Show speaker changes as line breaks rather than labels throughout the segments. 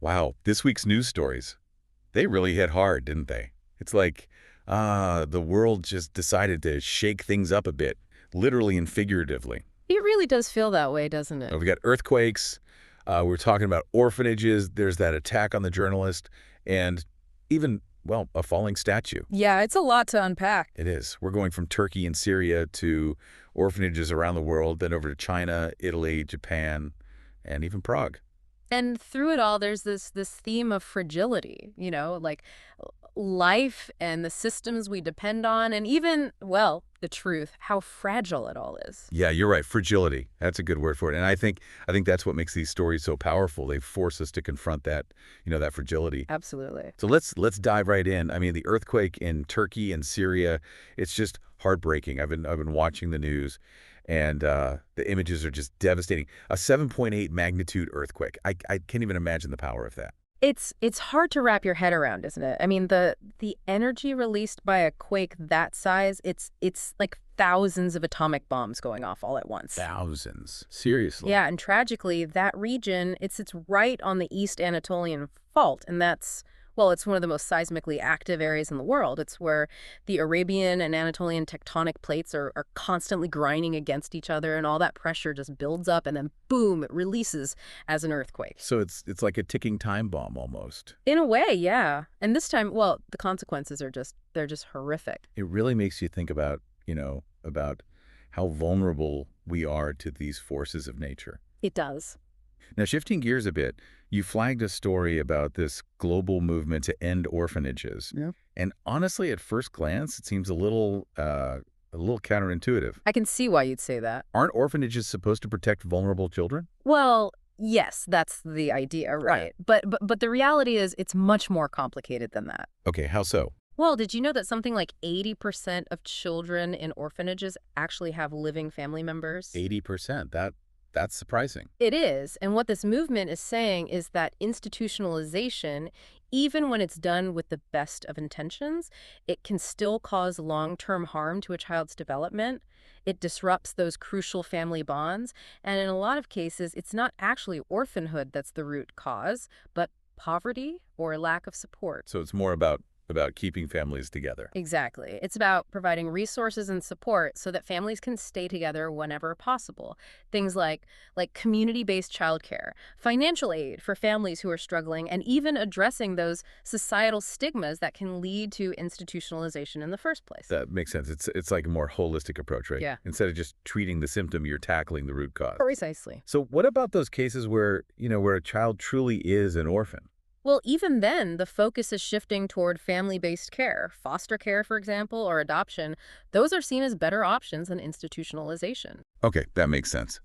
Wow, this week's news stories, they really hit hard, didn't they? It's like, the world just decided to shake things up a bit, literally and figuratively.
It really does feel that way, doesn't it?
We got earthquakes, we're talking about orphanages, there's that attack on the journalist, and even, well, a falling statue.
Yeah, it's a lot to unpack.
It is. We're going from Turkey and Syria to orphanages around the world, then over to China, Italy, Japan, and even Prague.
And through it all, there's this theme of fragility, like life and the systems we depend on, and even, well, the truth, how fragile it all is.
Yeah, you're right. Fragility. That's a good word for it. And I think that's what makes these stories so powerful. They force us to confront that, that fragility.
Absolutely.
So let's dive right in. I mean, the earthquake in Turkey and Syria, it's just heartbreaking. I've been watching the news, and the images are just devastating. A 7.8 magnitude earthquake. I can't even imagine the power of that.
It's hard to wrap your head around, isn't it? I mean, the energy released by a quake that size, it's like thousands of atomic bombs going off all at once.
Thousands. Seriously.
Yeah, and tragically, that region, it's right on the East Anatolian Fault, and well, it's one of the most seismically active areas in the world. It's where the Arabian and Anatolian tectonic plates are constantly grinding against each other, and all that pressure just builds up, and then boom, it releases as an earthquake.
So it's like a ticking time bomb almost.
In a way, yeah. And this time, well, the consequences they're just horrific.
It really makes you think about, about how vulnerable we are to these forces of nature.
It does.
Now, shifting gears a bit, you flagged a story about this global movement to end orphanages.
Yeah.
And honestly, at first glance, it seems a little counterintuitive.
I can see why you'd say that.
Aren't orphanages supposed to protect vulnerable children?
Well, yes, that's the idea, right? But the reality is it's much more complicated than that.
Okay, how so?
Well, did you know that something like 80% of children in orphanages actually have living family members?
80%. That's surprising.
It is. And what this movement is saying is that institutionalization, even when it's done with the best of intentions, it can still cause long-term harm to a child's development. It disrupts those crucial family bonds. And in a lot of cases, it's not actually orphanhood that's the root cause, but poverty or lack of support.
So it's more about keeping families together.
Exactly. It's about providing resources and support so that families can stay together whenever possible. Things like community-based childcare, financial aid for families who are struggling, and even addressing those societal stigmas that can lead to institutionalization in the first place.
That makes sense. It's like a more holistic approach, right?
Yeah.
Instead of just treating the symptom, you're tackling the root cause.
Precisely.
So what about those cases where, where a child truly is an orphan?
Well, even then, the focus is shifting toward family-based care. Foster care, for example, or adoption. Those are seen as better options than institutionalization.
Okay, that makes sense.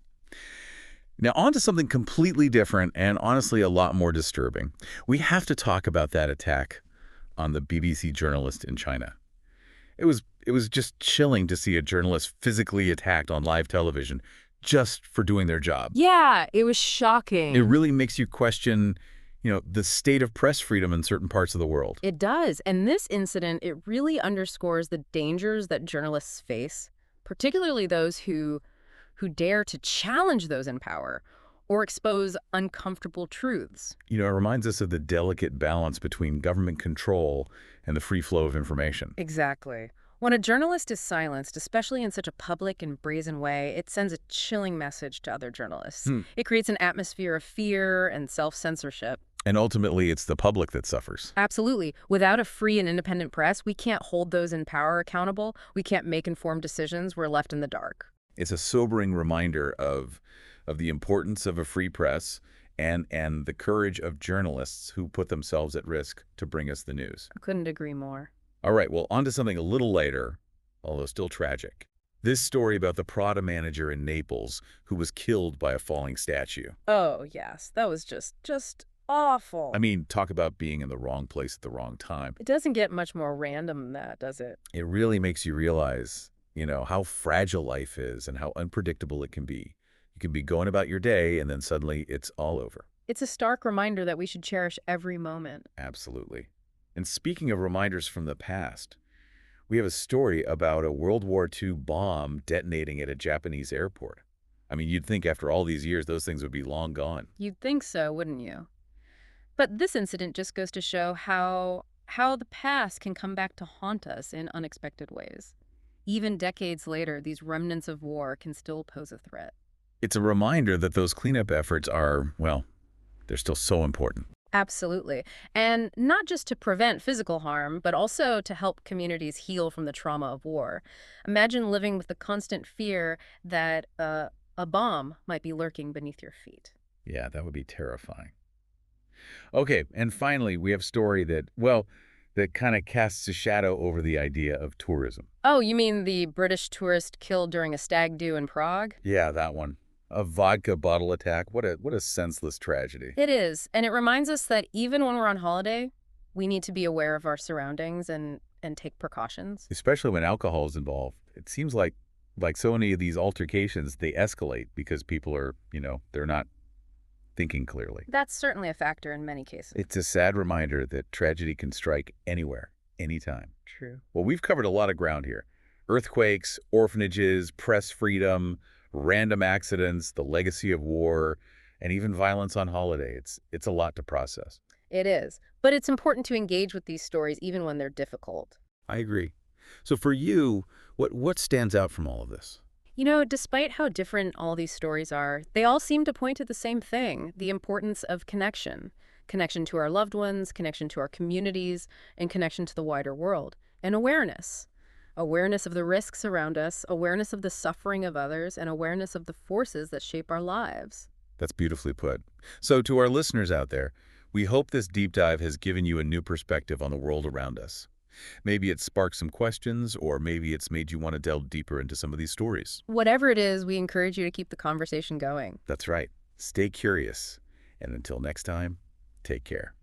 Now, on to something completely different and honestly a lot more disturbing. We have to talk about that attack on the BBC journalist in China. It was just chilling to see a journalist physically attacked on live television just for doing their job.
Yeah, it was shocking.
It really makes you question the state of press freedom in certain parts of the world.
It does. And this incident, it really underscores the dangers that journalists face, particularly those who dare to challenge those in power or expose uncomfortable truths.
It reminds us of the delicate balance between government control and the free flow of information.
Exactly. When a journalist is silenced, especially in such a public and brazen way, it sends a chilling message to other journalists. It creates an atmosphere of fear and self-censorship.
And ultimately, it's the public that suffers.
Absolutely. Without a free and independent press, we can't hold those in power accountable. We can't make informed decisions. We're left in the dark.
It's a sobering reminder of the importance of a free press and the courage of journalists who put themselves at risk to bring us the news.
I couldn't agree more.
All right, well, on to something a little lighter, although still tragic. This story about the Prada manager in Naples who was killed by a falling statue.
Oh, yes. That was just awful.
I mean, talk about being in the wrong place at the wrong time.
It doesn't get much more random than that, does it?
It really makes you realize, how fragile life is and how unpredictable it can be. You can be going about your day and then suddenly it's all over.
It's a stark reminder that we should cherish every moment.
Absolutely. And speaking of reminders from the past, we have a story about a World War II bomb detonating at a Japanese airport. I mean, you'd think after all these years, those things would be long gone.
You'd think so, wouldn't you? But this incident just goes to show how the past can come back to haunt us in unexpected ways. Even decades later, these remnants of war can still pose a threat.
It's a reminder that those cleanup efforts are, well, they're still so important.
Absolutely. And not just to prevent physical harm, but also to help communities heal from the trauma of war. Imagine living with the constant fear that a bomb might be lurking beneath your feet.
Yeah, that would be terrifying. Okay, and finally, we have a story that, well, that kind of casts a shadow over the idea of tourism.
Oh, you mean the British tourist killed during a stag do in Prague?
Yeah, that one. A vodka bottle attack. What a senseless tragedy.
It is. And it reminds us that even when we're on holiday, we need to be aware of our surroundings and take precautions.
Especially when alcohol is involved. It seems like so many of these altercations, they escalate because people are, they're not thinking clearly.
That's certainly a factor in many cases.
It's a sad reminder that tragedy can strike anywhere, anytime.
True.
Well, we've covered a lot of ground here. Earthquakes, orphanages, press freedom, random accidents, the legacy of war, and even violence on holiday. It's a lot to process.
It is. But it's important to engage with these stories even when they're difficult.
I agree. So for you, what stands out from all of this?
Despite how different all these stories are, they all seem to point to the same thing, the importance of connection. Connection to our loved ones, connection to our communities, and connection to the wider world. And awareness. Awareness of the risks around us, awareness of the suffering of others, and awareness of the forces that shape our lives.
That's beautifully put. So to our listeners out there, we hope this deep dive has given you a new perspective on the world around us. Maybe it's sparked some questions, or maybe it's made you want to delve deeper into some of these stories.
Whatever it is, we encourage you to keep the conversation going.
That's right. Stay curious. And until next time, take care.